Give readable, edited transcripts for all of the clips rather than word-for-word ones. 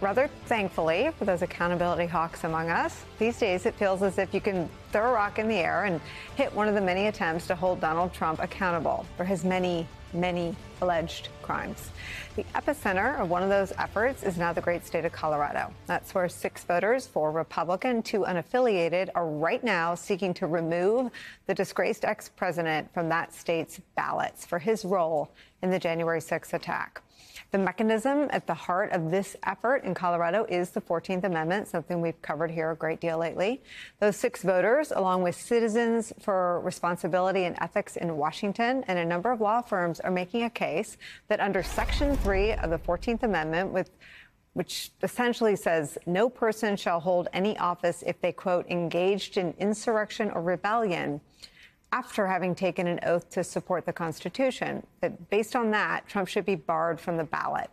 Rather thankfully, for those accountability hawks among us, these days it feels as if you can throw a rock in the air and hit one of the many attempts to hold Donald Trump accountable for his many alleged crimes. The epicenter of one of those efforts is now the great state of Colorado. That's where 6 voters, 4 Republican, 2 unaffiliated, are right now seeking to remove the disgraced ex-president from that state's ballots for his role in the January 6th attack. The mechanism at the heart of this effort in Colorado is the 14th Amendment, something we've covered here a great deal lately. Those 6 voters, along with Citizens for Responsibility and Ethics in Washington and a number of law firms, are making a case that under Section 3 of the 14th Amendment, which essentially says no person shall hold any office if they, quote, engaged in insurrection or rebellion after having taken an oath to support the Constitution, that based on that, Trump should be barred from the ballot.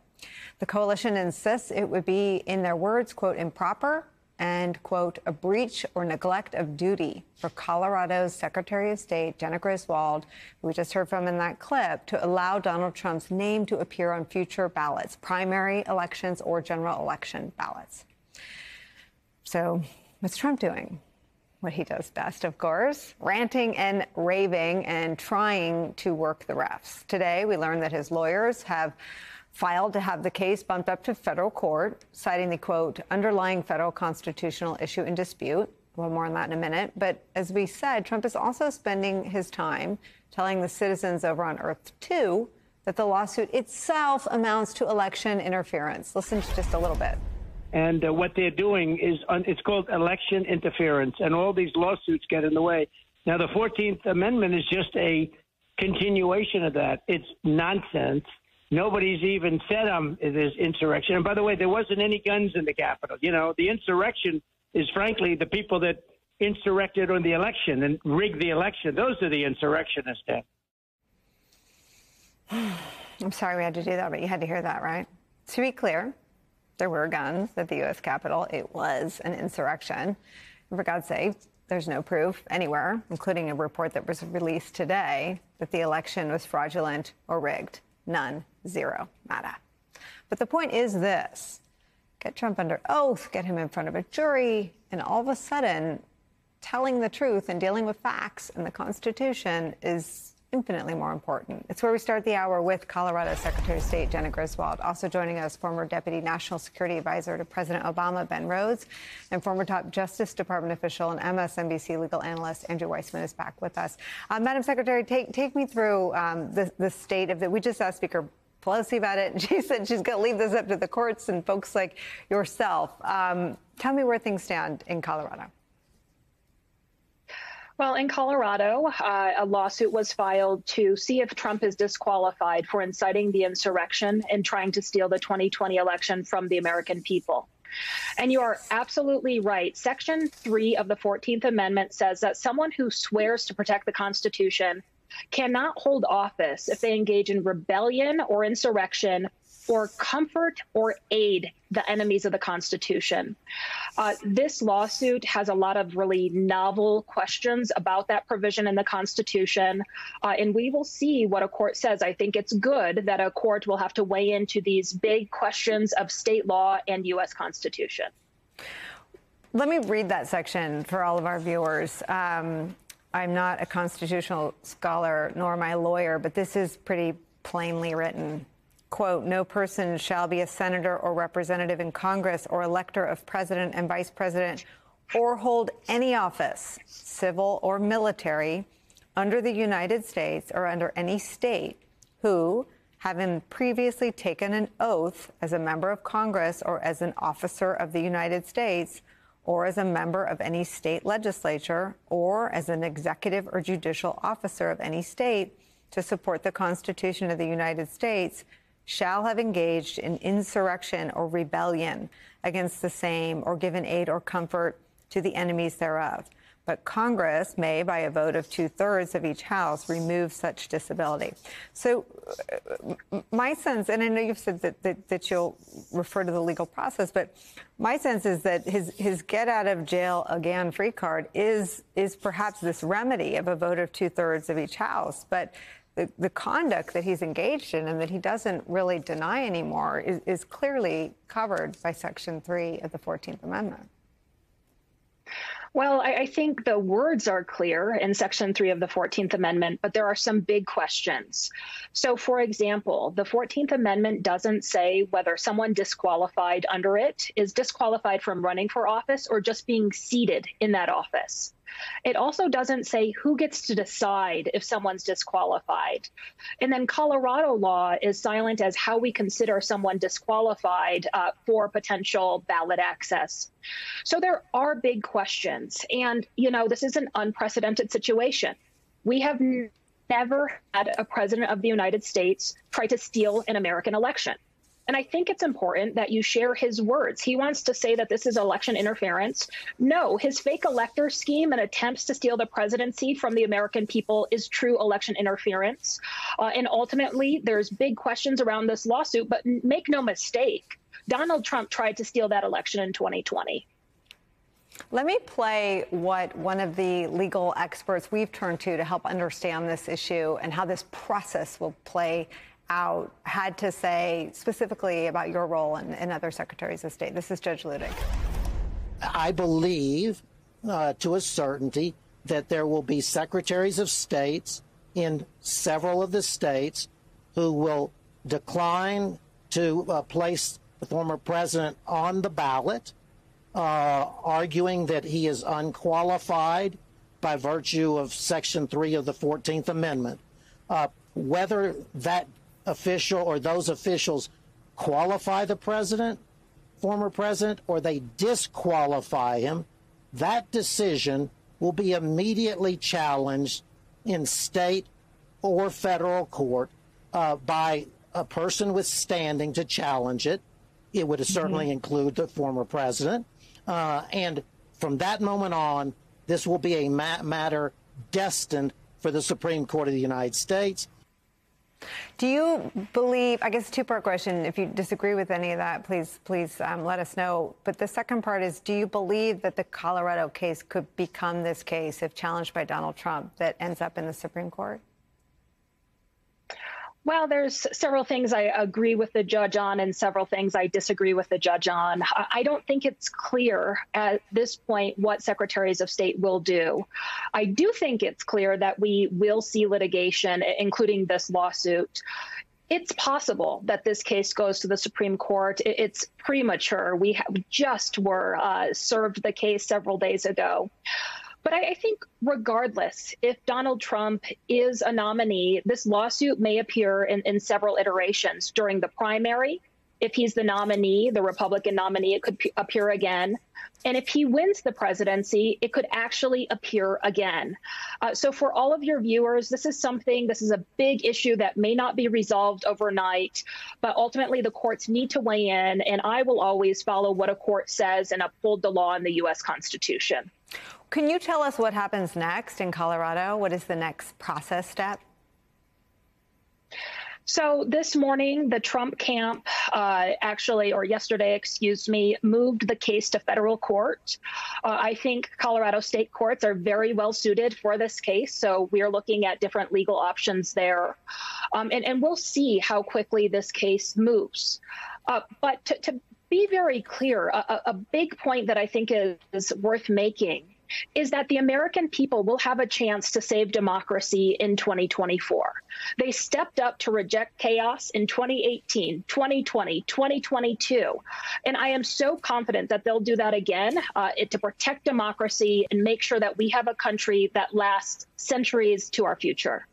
The coalition insists it would be, in their words, quote, improper and, quote, a breach or neglect of duty for Colorado's Secretary of State, Jena Griswold, who we just heard from in that clip, to allow Donald Trump's name to appear on future ballots, primary elections or general election ballots. So what's Trump doing? What he does best, of course, ranting and raving and trying to work the refs. Today, we learned that his lawyers have filed to have the case bumped up to federal court, citing the, quote, underlying federal constitutional issue in dispute. Well, more on that in a minute. But as we said, Trump is also spending his time telling the citizens over on Earth 2 that the lawsuit itself amounts to election interference. Listen to just a little bit. And what they're doing is, it's called election interference, and all these lawsuits get in the way. Now, the 14th Amendment is just a continuation of that. It's nonsense. Nobody's even said there's insurrection. And by the way, there wasn't any guns in the Capitol. You know, the insurrection is, frankly, the people that insurrected on the election and rigged the election. Those are the insurrectionists. I'm sorry we had to do that, but you had to hear that, right? To be clear, there were guns at the U.S. Capitol. It was an insurrection. And for God's sake, there's no proof anywhere, including a report that was released today, that the election was fraudulent or rigged. None. Zero. Nada. But the point is this. Get Trump under oath, get him in front of a jury, and all of a sudden, telling the truth and dealing with facts and the Constitution is infinitely more important. It's where we start the hour with Colorado Secretary of State Jena Griswold. Also joining us, former Deputy National Security Advisor to President Obama, Ben Rhodes, and former top Justice Department official and MSNBC legal analyst Andrew Weissmann is back with us. Madam Secretary, take me through the state of it. We just asked Speaker Pelosi about it, and she said she's going to leave this up to the courts and folks like yourself. Tell me where things stand in Colorado. Well, in Colorado, a lawsuit was filed to see if Trump is disqualified for inciting the insurrection and trying to steal the 2020 election from the American people. And you are absolutely right. Section 3 of the 14th Amendment says that someone who swears to protect the Constitution cannot hold office if they engage in rebellion or insurrection or comfort or aid the enemies of the Constitution. This lawsuit has a lot of really novel questions about that provision in the Constitution, and we will see what a court says. I think it's good that a court will have to weigh into these big questions of state law and U.S. Constitution. Let me read that section for all of our viewers. I'm not a constitutional scholar, nor am I a lawyer, but this is pretty plainly written. Quote, no person shall be a senator or representative in Congress or elector of president and vice president or hold any office, civil or military, under the United States or under any state who, having previously taken an oath as a member of Congress or as an officer of the United States or as a member of any state legislature or as an executive or judicial officer of any state to support the Constitution of the United States, shall have engaged in insurrection or rebellion against the same or given aid or comfort to the enemies thereof. But Congress may, by a vote of 2/3 of each house, remove such disability. So my sense, and I know you've said that you'll refer to the legal process, but my sense is that his get out of jail again free card is perhaps this remedy of a vote of 2/3 of each house. But the conduct that he's engaged in and that he doesn't really deny anymore is clearly covered by Section 3 of the 14th Amendment. Well, I think the words are clear in Section 3 of the 14th Amendment, but there are some big questions. So, for example, the 14th Amendment doesn't say whether someone disqualified under it is disqualified from running for office or just being seated in that office. It also doesn't say who gets to decide if someone's disqualified. And then Colorado law is silent as how we consider someone disqualified for potential ballot access. So there are big questions. And, you know, this is an unprecedented situation. We have never had a president of the United States try to steal an American election. And I think it's important that you share his words. He wants to say that this is election interference. No, his fake elector scheme and attempts to steal the presidency from the American people is true election interference. And ultimately, there's big questions around this lawsuit. But make no mistake, Donald Trump tried to steal that election in 2020. Let me play what one of the legal experts we've turned to help understand this issue and how this process will play out had to say specifically about your role and other secretaries of state. This is Judge Luttig. I believe to a certainty that there will be secretaries of states in several of the states who will decline to place the former president on the ballot, arguing that he is unqualified by virtue of Section 3 of the 14th Amendment. Whether that official or those officials qualify the president, former president, or they disqualify him, that decision will be immediately challenged in state or federal court by a person with standing to challenge it. It would certainly include the former president. And from that moment on, this will be a matter destined for the Supreme Court of the United States. Do you believe, I guess, two-part question, if you disagree with any of that, please let us know. But the second part is, do you believe that the Colorado case could become this case, if challenged by Donald Trump, that ends up in the Supreme Court? Well, there's several things I agree with the judge on and several things I disagree with the judge on. I don't think it's clear at this point what secretaries of state will do. I do think it's clear that we will see litigation, including this lawsuit. It's possible that this case goes to the Supreme Court. It's premature. We just were served the case several days ago. But I think regardless, if Donald Trump is a nominee, this lawsuit may appear in several iterations during the primary. If he's the nominee, the Republican nominee, it could appear again. And if he wins the presidency, it could actually appear again. So for all of your viewers, this is a big issue that may not be resolved overnight, but ultimately the courts need to weigh in, and I will always follow what a court says and uphold the law and the U.S. Constitution. Can you tell us what happens next in Colorado? What is the next process step? So this morning, the Trump camp yesterday, moved the case to federal court. I think Colorado state courts are very well suited for this case. So we are looking at different legal options there. And we'll see how quickly this case moves. But to be very clear, a big point that I think is worth making is that the American people will have a chance to save democracy in 2024. They stepped up to reject chaos in 2018, 2020, 2022. And I am so confident that they'll do that again to protect democracy and make sure that we have a country that lasts centuries to our future.